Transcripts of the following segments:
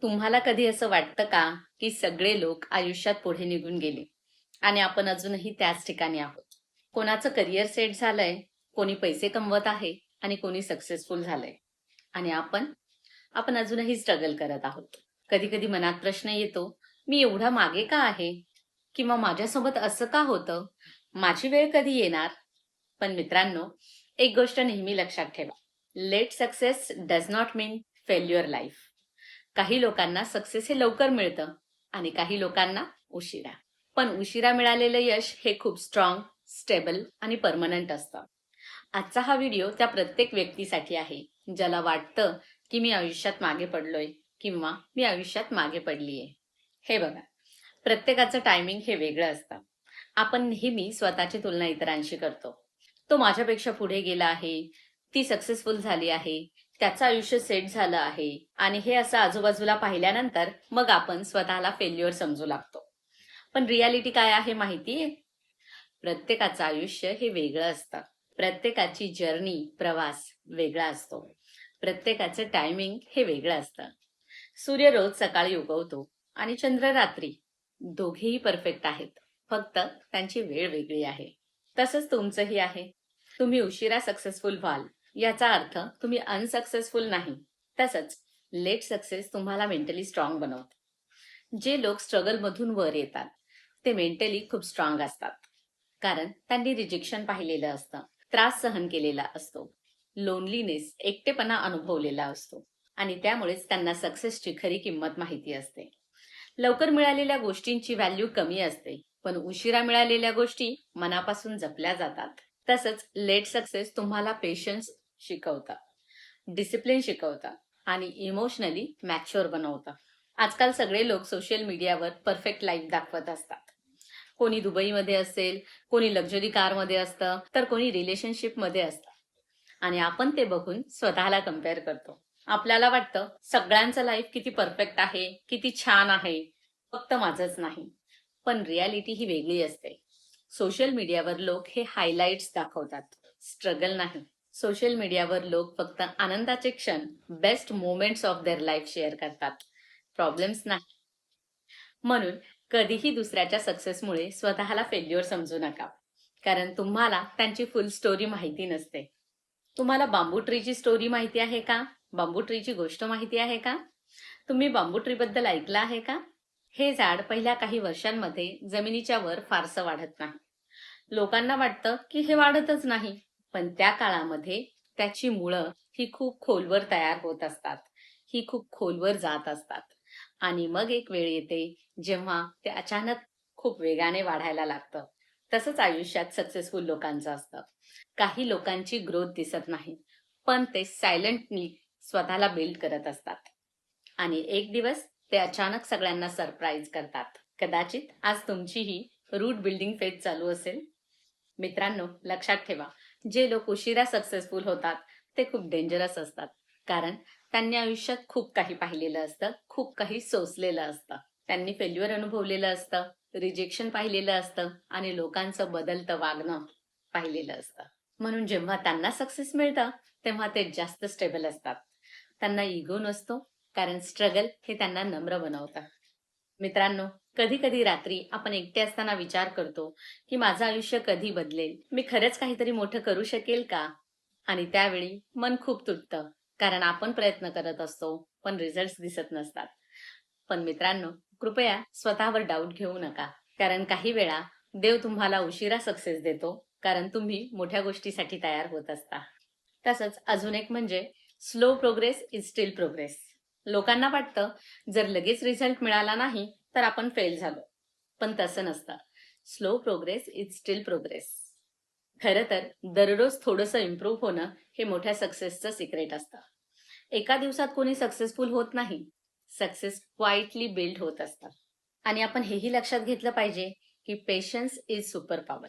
तुम्हाला कधी असं वाटतं का, की सगळे लोक आयुष्यात पुढे निघून गेले आणि आपण अजूनही त्याच ठिकाणी आहोत? कोणाचं करिअर सेट झालंय, कोणी पैसे कमवत आहे आणि कोणी सक्सेसफुल झालंय आणि आपण आपण अजूनही स्ट्रगल करत आहोत. कधी-कधी मनात प्रश्न येतो, मी एवढा मागे का आहे? किंवा माझ्यासोबत असं का होतं? माझी वेळ कधी येणार? पण मित्रांनो, एक गोष्ट नेहमी लक्षात ठेवा. Late success does not mean failure life. काही लोकांना सक्सेस हे लवकर मिळतं आणि काही लोकांना उशिरा. पण उशिरा मिळालेलं यश हे खूप स्ट्रॉंग, स्टेबल आणि परमनंट असतं. आजचा हा व्हिडिओ त्या प्रत्येक व्यक्तीसाठी आहे, ज्याला वाटतं की मी आयुष्यात मागे पडलोय किंवा मी आयुष्यात मागे पडलीये. हे बघा, प्रत्येकाचं टायमिंग हे वेगळं असतं. आपण नेहमी स्वतःची तुलना इतरांशी करतो. तो माझ्यापेक्षा पुढे गेला आहे, ती सक्सेसफुल झाली आहे, त्याचं आयुष्य सेट झालं आहे आणि हे असं आजूबाजूला पाहिल्यानंतर मग आपण स्वतःला फेल्युअर समजू लागतो. पण रियालिटी काय आहे माहितीये? प्रत्येकाचं आयुष्य हे वेगळं असतं. प्रत्येकाची जर्नी, प्रवास वेगळा असतो. प्रत्येकाचं टायमिंग हे वेगळं असतं. सूर्य रोज सकाळी उगवतो आणि चंद्र रात्री. दोघेही परफेक्ट आहेत. फक्त त्यांची वेळ वेगळी आहे. तसंच तुमचंही आहे. तुम्ही उशिरा सक्सेसफुल व्हाल याचा अर्थ तुम्ही अनसक्सेसफुल नाही. तसंच लेट सक्सेस तुम्हाला मेंटली स्ट्रॉंग बनवतं. जे लोक स्ट्रगल मधून वर येतात ते मेंटली खूप स्ट्रॉंग असतात. कारण त्यांनी रिजेक्शन पाहिलेलं असतं, त्रास सहन केलेला असतो, लोनलीनेस, एकटेपणा अनुभवलेला असतो आणि त्यामुळेच त्यांना सक्सेसची खरी किंमत माहिती असते. लवकर मिळालेल्या गोष्टींची व्हॅल्यू कमी असते, पण उशिरा मिळालेल्या गोष्टी मनापासून जपल्या जातात. तसंच लेट सक्सेस तुम्हाला पेशन्स शिकवतं, डिसिप्लिन शिकवतं आणि इमोशनली मॅच्युअर बनवतं. आजकाल सगळे लोक सोशल मीडियावर परफेक्ट लाईफ दाखवत असतात. कोणी दुबईमध्ये असेल, कोणी लक्झरी कारमध्ये असतं, तर कोणी रिलेशनशिपमध्ये असतं आणि आपण ते बघून स्वतःला कम्पेअर करतो. आपल्याला वाटतं सगळ्यांचं लाईफ किती परफेक्ट आहे, किती छान आहे, फक्त माझंच नाही. पण रियालिटी ही वेगळी असते. सोशल मीडियावर लोक हे हायलाइट्स दाखवतात, स्ट्रगल नाही. सोशल मीडियावर लोक फक्त आनंदाचे क्षण, best moments of their life share करतात, प्रॉब्लेम्स नाही. म्हणून कधीही दुसऱ्याच्या सक्सेसमुळे स्वतःला फेल्युअर समजू नका. कारण तुम्हाला त्यांची फुल स्टोरी माहिती नसते. तुम्हाला बांबू ट्रीची स्टोरी माहिती आहे का? बांबू ट्रीची गोष्ट माहिती आहे का? तुम्ही बांबू ट्री बद्दल ऐकलं आहे का? हे झाड पहिल्या काही वर्षांमध्ये जमिनीच्या वर फारसं वाढत नाही. लोकांना वाटतं की हे वाढतच नाही. पण त्या काळामध्ये त्याची मुळं ही खूप खोलवर तयार होत असतात. ही खूप खोलवर जात असतात. आणि मग एक वेळ येते जेव्हा ते अचानक खूप वेगाने वाढायला लागतं. तसंच आयुष्यात सक्सेसफुल लोकांचं असतं. काही लोकांची ग्रोथ दिसत नाही, पण ते सायलेंटली स्वतःला बिल्ड करत असतात. आणि एक दिवस ते अचानक सगळ्यांना सरप्राईज करतात. कदाचित आज तुमचीही रूट बिल्डिंग फेज चालू असेल. मित्रांनो, लक्षात ठेवा, जे लोक उशिरा सक्सेसफुल होतात ते खूप डेंजरस असतात. कारण त्यांनी आयुष्यात खूप काही पाहिलेलं असतं, खूप काही सोसलेलं असतं. त्यांनी फेल्युअर अनुभवलेलं असतं, रिजेक्शन पाहिलेलं असतं आणि लोकांचं बदलतं वागणं पाहिलेलं असतं. म्हणून जेव्हा त्यांना सक्सेस मिळतं तेव्हा ते जास्त स्टेबल असतात. त्यांना इगो नसतो, कारण स्ट्रगल हे त्यांना नम्र बनवतं. मित्रांनो, कधी कधी रात्री आपण एकटे असताना विचार करतो की माझं आयुष्य कधी बदलेल, मी खरंच काहीतरी मोठं करू शकेल का? आणि त्यावेळी मन खूप तुटतं, कारण आपण प्रयत्न करत असतो पण रिझल्ट दिसत नसतात. पण मित्रांनो, कृपया स्वतःवर डाऊट घेऊ नका, कारण काही वेळा देव तुम्हाला उशिरा सक्सेस देतो, कारण तुम्ही मोठ्या गोष्टीसाठी तयार होत असता. तसंच अजून एक म्हणजे slow progress is steel progress. लोकांना वाटतं जर लगेच रिझल्ट मिळाला नाही तर आपण फेल झालो. पण तसं नसतं. Slow progress is steel progress. खरं तर दररोज थोडंसं इम्प्रूव्ह होणं हे मोठ्या सक्सेसचं सिक्रेट असतं. एका दिवसात कोणी सक्सेसफुल होत नाही. सक्सेस क्वाइटली बिल्ड होत असतात. आणि आपण हेही लक्षात घेतलं पाहिजे की पेशन्स इज सुपर पॉवर.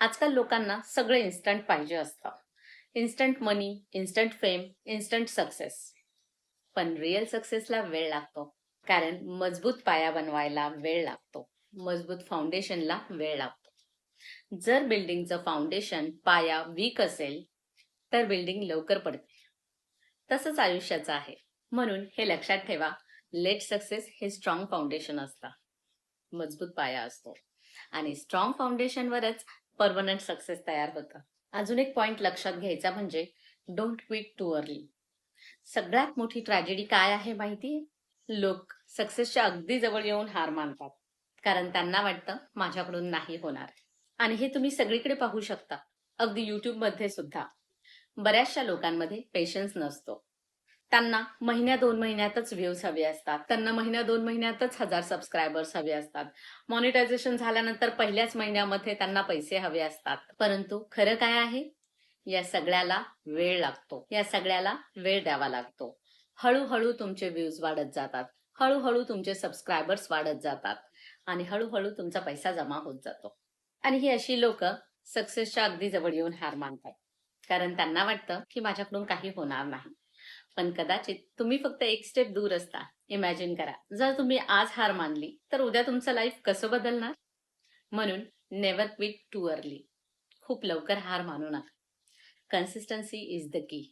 आजकाल लोकांना सगळं इन्स्टंट पाहिजे असतं. इन्स्टंट मनी, इन्स्टंट फेम, इन्स्टंट सक्सेस. पण रिअल सक्सेसला वेळ लागतो. कारण मजबूत पाया बनवायला वेळ लागतो. मजबूत फाउंडेशनला वेळ लागतो. जर बिल्डिंगचं फाउंडेशन, पाया वीक असेल तर बिल्डिंग लवकर पडते. तसंच आयुष्याचं आहे. म्हणून हे लक्षात ठेवा, लेट सक्सेस हे स्ट्रॉंग फाउंडेशन असतं, मजबूत पाया असतो आणि स्ट्रॉंग फाउंडेशनवरच परमनंट सक्सेस तयार होतं. अजून एक पॉइंट लक्षात घ्यायचा म्हणजे डोंट क्विट टू अर्ली. सगळ्यात मोठी ट्रॅजेडी काय आहे माहिती? लोक सक्सेसच्या अगदी जवळ येऊन हार मानतात, कारण त्यांना वाटतं माझ्याकडून नाही होणार. आणि हे तुम्ही सगळीकडे पाहू शकता, अगदी युट्यूब मध्ये सुद्धा. बऱ्याचशा लोकांमध्ये पेशन्स नसतो. त्यांना महिन्या 2 महिन्यातच व्ह्यूज हवे असतात, त्यांना महिन्या 2 महिन्यातच 1000 सबस्क्रायबर्स हवे असतात, मॉनिटायझेशन झाल्यानंतर पहिल्याच महिन्यामध्ये त्यांना पैसे हवे असतात. परंतु खरं काय आहे? या सगळ्याला वेळ लागतो, या सगळ्याला वेळ द्यावा लागतो. हळूहळू तुमचे व्ह्यूज वाढत जातात, हळूहळू तुमचे सबस्क्रायबर्स वाढत जातात आणि हळूहळू तुमचा पैसा जमा होत जातो. आणि ही अशी लोक सक्सेसच्या अगदी जवळ येऊन हार मानतात, कारण त्यांना वाटतं की माझ्याकडून काही होणार नाही. पण कदाचित तुम्ही फक्त एक स्टेप दूर असता. इमॅजिन करा, जर तुम्ही आज हार मानली तर उद्या तुमचं लाईफ कसं बदलणार? म्हणून नेव्हर क्विट टू अर्ली. खूप लवकर हार मानू नका. Consistency is the key.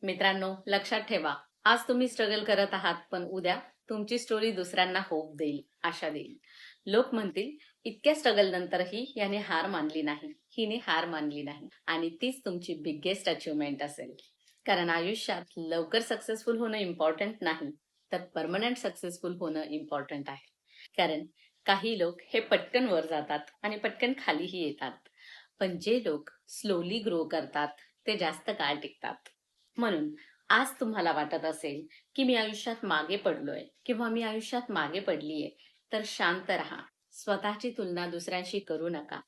मित्रांनो, लक्षात ठेवा, आज तुम्ही स्ट्रगल करत आहात, पण उद्या तुमची स्टोरी दुसऱ्यांना होप देईल, आशा देईल. लोक म्हणतील, इतक्या स्ट्रगल नंतरही याने हार मानली नाही, हिने हार मानली नाही. आणि तीच तुमची बिगेस्ट अचिव्हमेंट असेल. कारण आयुष्यात लवकर सक्सेसफुल होणं इम्पॉर्टंट नाही, तर परमनंट सक्सेसफुल होणं इम्पॉर्टंट आहे. कारण काही लोक हे पटकन वर जातात आणि पटकन खालीही येतात, पण जे लोक स्लोली ग्रो करतात ते जास्त काळ टिकतात. म्हणून आज तुम्हाला वाटत असेल की मी आयुष्यात मागे पडलोय किंवा मी आयुष्यात मागे पडलीये, तर शांत राहा. स्वतःची तुलना दुसऱ्यांशी करू नका.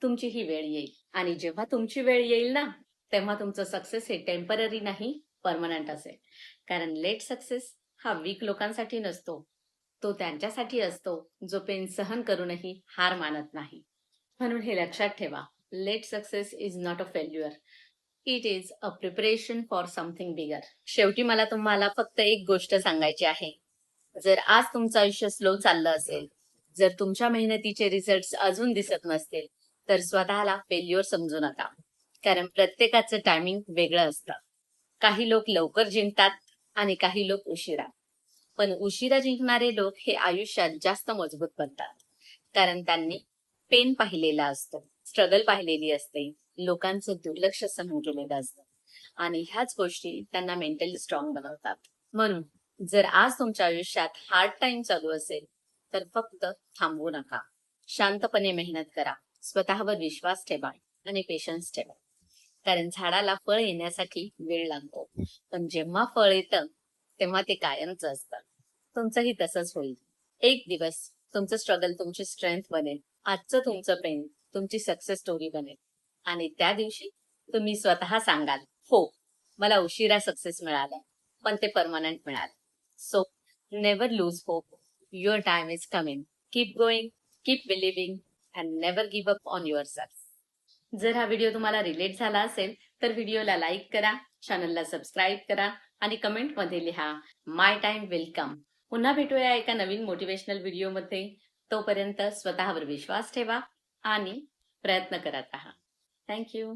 तुमची ही वेळ येईल, आणि जेव्हा तुमची वेळ येईल ना, तेव्हा तुमचं सक्सेस हे टेम्पररी नाही, परमनंट असेल. कारण लेट सक्सेस हा वीक लोकांसाठी नसतो, तो त्यांच्यासाठी असतो जो पेन सहन करूनही हार मानत नाही. म्हणून हे लक्षात ठेवा, late success is not a failure, it is a preparation for something bigger. शेवटी मला तुम्हाला फक्त एक गोष्ट सांगायची आहे. जर आज तुमचं आयुष्य स्लो चाललं असेल, जर तुमच्या मेहनतीचे रिझल्ट अजून दिसत नसतील, तर स्वतःला फेल्युअर समजू नका. कारण प्रत्येकाचं टायमिंग वेगळं असतं. काही लोक लवकर जिंकतात आणि काही लोक उशिरा. पण उशिरा जिंकणारे लोक हे आयुष्यात जास्त मजबूत बनतात, कारण त्यांनी पेन पाहिलेला असतो, स्ट्रगल पाहिलेली असते, लोकांचं दुर्लक्ष सहन केलेलं असतं, आणि ह्याच गोष्टी त्यांना मेंटली स्ट्रॉंग बनवतात. म्हणून जर आज तुमच्या आयुष्यात हार्ड टाइम चालू असेल, तर फक्त थांबवू नका. शांतपणे मेहनत करा, स्वतःवर विश्वास ठेवा आणि पेशन्स ठेवा. कारण झाडाला फळ येण्यासाठी वेळ लागतो, पण जेव्हा फळ येतं तेव्हा ते कायमच असतं. तुमचंही तसंच होईल. एक दिवस तुमचं स्ट्रगल तुमची स्ट्रेंथ बनेल, आजचं तुमचं पेन तुमची सक्सेस स्टोरी बनेल. आणि त्या दिवशी तुम्ही स्वतः सांगाल, हो, मला उशिरा सक्सेस मिळाला, पण ते परमनंट मिळालं. So never lose hope. Your time is coming. Keep going, keep believing and never give up on your self. जर हा व्हिडिओ तुम्हाला रिलेट झाला असेल तर व्हिडिओला लाईक करा, चॅनलला सबस्क्राईब करा आणि कमेंटमध्ये लिहा, माय टाइम विल कम. पुन्हा भेटूया एका नवीन मोटिवेशनल व्हिडिओमध्ये. तोपर्यंत स्वतःवर विश्वास ठेवा आणि प्रयत्न करत राहा. थँक्यू.